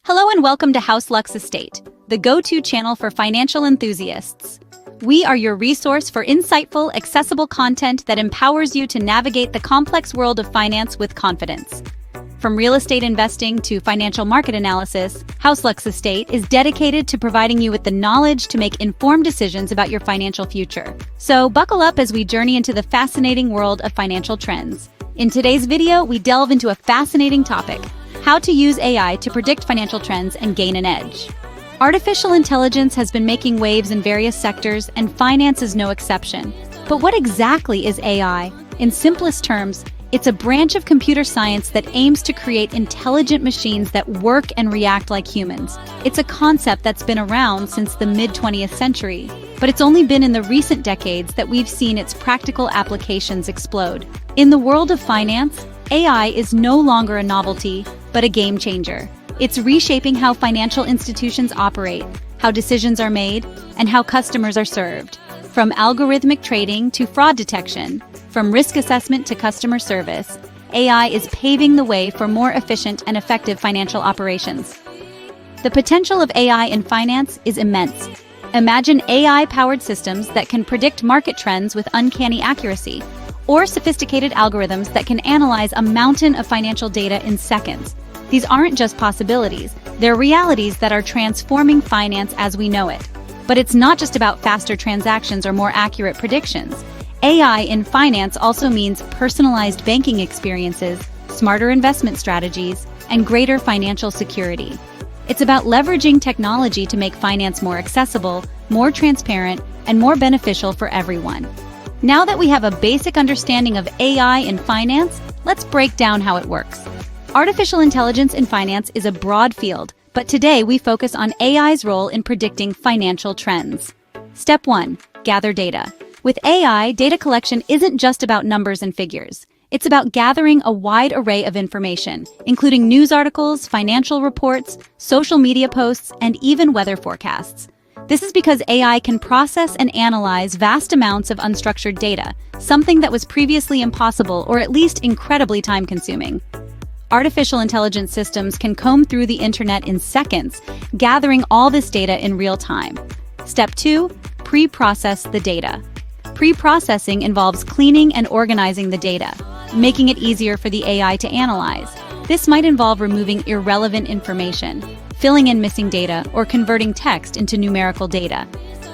Hello and welcome to House Lux Estate, the go-to channel for financial enthusiasts. We are your resource for insightful, accessible content that empowers you to navigate the complex world of finance with confidence. From real estate investing to financial market analysis, House Lux Estate is dedicated to providing you with the knowledge to make informed decisions about your financial future. So buckle up as we journey into the fascinating world of financial trends. In today's video, we delve into a fascinating topic: how to use AI to predict financial trends and gain an edge. Artificial intelligence has been making waves in various sectors, and finance is no exception. But what exactly is AI? In simplest terms, it's a branch of computer science that aims to create intelligent machines that work and react like humans. It's a concept that's been around since the mid-20th century, but it's only been in the recent decades that we've seen its practical applications explode. In the world of finance, AI is no longer a novelty, but a game changer. It's reshaping how financial institutions operate, how decisions are made, and how customers are served. From algorithmic trading to fraud detection, from risk assessment to customer service, AI is paving the way for more efficient and effective financial operations. The potential of AI in finance is immense. Imagine AI-powered systems that can predict market trends with uncanny accuracy, or sophisticated algorithms that can analyze a mountain of financial data in seconds. These aren't just possibilities, they're realities that are transforming finance as we know it. But it's not just about faster transactions or more accurate predictions. AI in finance also means personalized banking experiences, smarter investment strategies, and greater financial security. It's about leveraging technology to make finance more accessible, more transparent, and more beneficial for everyone. Now that we have a basic understanding of AI in finance, let's break down how it works. Artificial intelligence in finance is a broad field, but today we focus on AI's role in predicting financial trends. Step 1. Gather data. With AI, data collection isn't just about numbers and figures. It's about gathering a wide array of information, including news articles, financial reports, social media posts, and even weather forecasts. This is because AI can process and analyze vast amounts of unstructured data, something that was previously impossible or at least incredibly time-consuming. Artificial intelligence systems can comb through the internet in seconds, gathering all this data in real time. Step 2. Pre-process the data. Pre-processing involves cleaning and organizing the data, making it easier for the AI to analyze. This might involve removing irrelevant information, filling in missing data, or converting text into numerical data.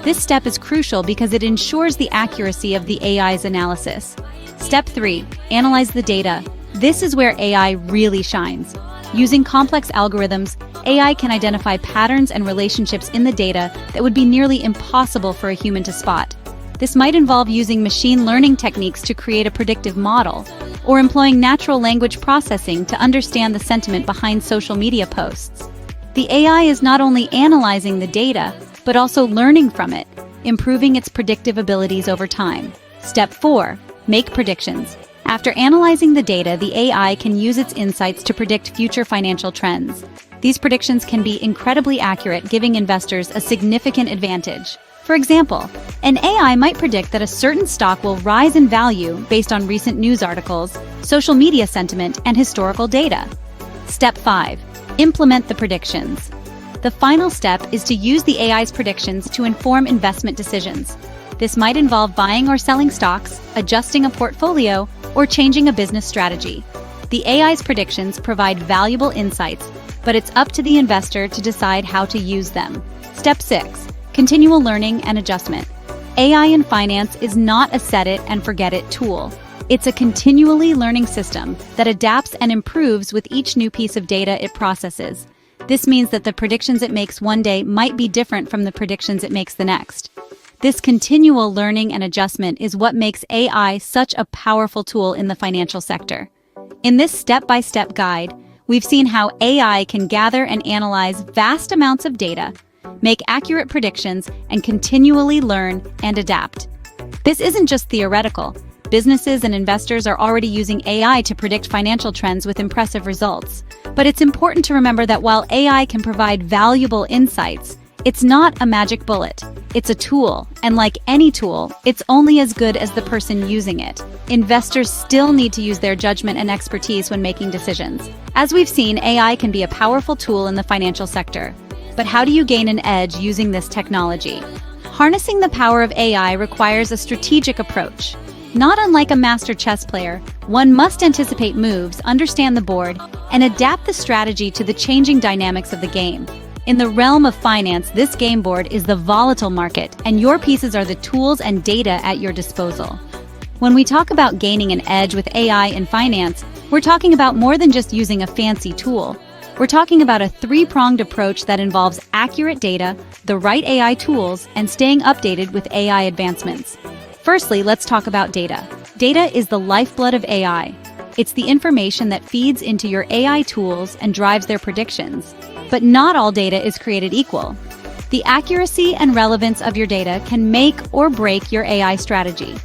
This step is crucial because it ensures the accuracy of the AI's analysis. Step 3. Analyze the data. This is where AI really shines. Using complex algorithms, AI can identify patterns and relationships in the data that would be nearly impossible for a human to spot. This might involve using machine learning techniques to create a predictive model, or employing natural language processing to understand the sentiment behind social media posts. The AI is not only analyzing the data, but also learning from it, improving its predictive abilities over time. Step 4. Make predictions. After analyzing the data, the AI can use its insights to predict future financial trends. These predictions can be incredibly accurate, giving investors a significant advantage. For example, an AI might predict that a certain stock will rise in value based on recent news articles, social media sentiment, and historical data. Step 5. Implement the predictions. The final step is to use the AI's predictions to inform investment decisions. This might involve buying or selling stocks, adjusting a portfolio, or changing a business strategy. The AI's predictions provide valuable insights, but it's up to the investor to decide how to use them. Step 6. Continual learning and adjustment. AI in finance is not a set-it-and-forget-it tool. It's a continually learning system that adapts and improves with each new piece of data it processes. This means that the predictions it makes one day might be different from the predictions it makes the next. This continual learning and adjustment is what makes AI such a powerful tool in the financial sector. In this step-by-step guide, we've seen how AI can gather and analyze vast amounts of data, make accurate predictions, and continually learn and adapt. This isn't just theoretical. Businesses and investors are already using AI to predict financial trends with impressive results. But it's important to remember that while AI can provide valuable insights, It's not a magic bullet. It's a tool, and like any tool, it's only as good as the person using it. Investors still need to use their judgment and expertise when making decisions. As we've seen, AI can be a powerful tool in the financial sector. But how do you gain an edge using this technology? Harnessing the power of AI requires a strategic approach. Not unlike a master chess player, one must anticipate moves, understand the board, and adapt the strategy to the changing dynamics of the game. In the realm of finance, this game board is the volatile market, and your pieces are the tools and data at your disposal. When we talk about gaining an edge with AI in finance, we're talking about more than just using a fancy tool. We're talking about a three-pronged approach that involves accurate data, the right AI tools, and staying updated with AI advancements. Firstly, let's talk about data. Data is the lifeblood of AI. It's the information that feeds into your AI tools and drives their predictions. But not all data is created equal. The accuracy and relevance of your data can make or break your AI strategy.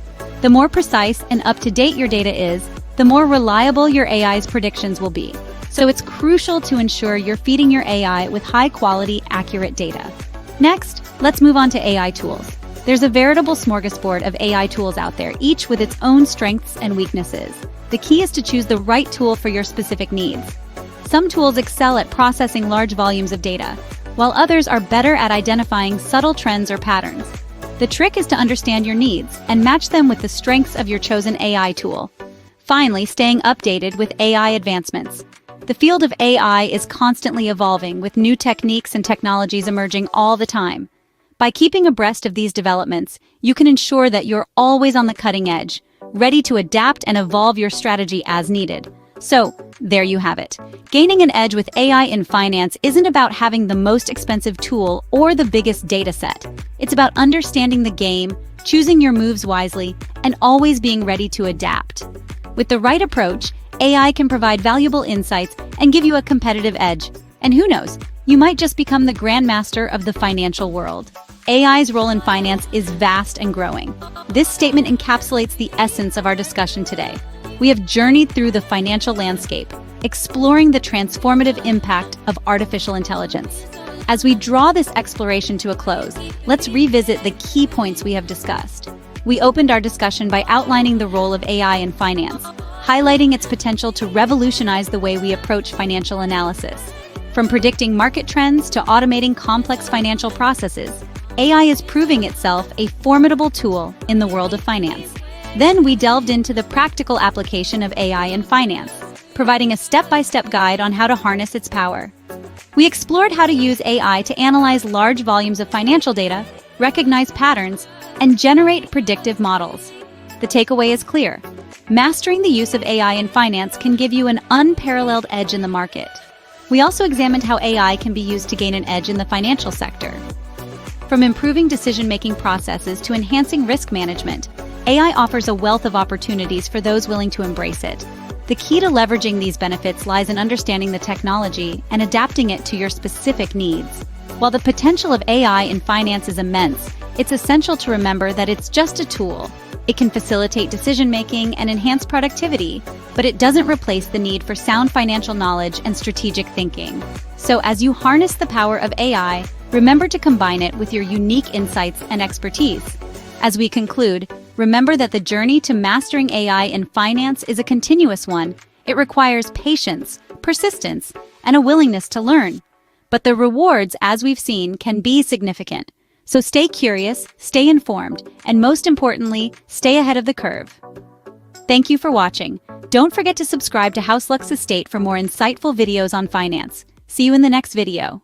The more precise and up-to-date your data is, the more reliable your AI's predictions will be. So it's crucial to ensure you're feeding your AI with high-quality, accurate data. Next, let's move on to AI tools. There's a veritable smorgasbord of AI tools out there, each with its own strengths and weaknesses. The key is to choose the right tool for your specific needs. Some tools excel at processing large volumes of data, while others are better at identifying subtle trends or patterns. The trick is to understand your needs and match them with the strengths of your chosen AI tool. Finally, staying updated with AI advancements. The field of AI is constantly evolving, with new techniques and technologies emerging all the time. By keeping abreast of these developments, you can ensure that you're always on the cutting edge, ready to adapt and evolve your strategy as needed. So, there you have it. Gaining an edge with AI in finance isn't about having the most expensive tool or the biggest data set. It's about understanding the game, choosing your moves wisely, and always being ready to adapt. With the right approach, AI can provide valuable insights and give you a competitive edge. And who knows, you might just become the grandmaster of the financial world. AI's role in finance is vast and growing. This statement encapsulates the essence of our discussion today. We have journeyed through the financial landscape, exploring the transformative impact of artificial intelligence. As we draw this exploration to a close, let's revisit the key points we have discussed. We opened our discussion by outlining the role of AI in finance, highlighting its potential to revolutionize the way we approach financial analysis. From predicting market trends to automating complex financial processes, AI is proving itself a formidable tool in the world of finance. Then we delved into the practical application of AI in finance, providing a step-by-step guide on how to harness its power. We explored how to use AI to analyze large volumes of financial data, recognize patterns, and generate predictive models. The takeaway is clear. Mastering the use of AI in finance can give you an unparalleled edge in the market. We also examined how AI can be used to gain an edge in the financial sector. From improving decision-making processes to enhancing risk management, AI offers a wealth of opportunities for those willing to embrace it. The key to leveraging these benefits lies in understanding the technology and adapting it to your specific needs. While the potential of AI in finance is immense, it's essential to remember that it's just a tool. It can facilitate decision-making and enhance productivity, but it doesn't replace the need for sound financial knowledge and strategic thinking. So as you harness the power of AI, remember to combine it with your unique insights and expertise. As we conclude, remember that the journey to mastering AI in finance is a continuous one. It requires patience, persistence, and a willingness to learn. But the rewards, as we've seen, can be significant. So stay curious, stay informed, and most importantly, stay ahead of the curve. Thank you for watching. Don't forget to subscribe to House Lux Estate for more insightful videos on finance. See you in the next video.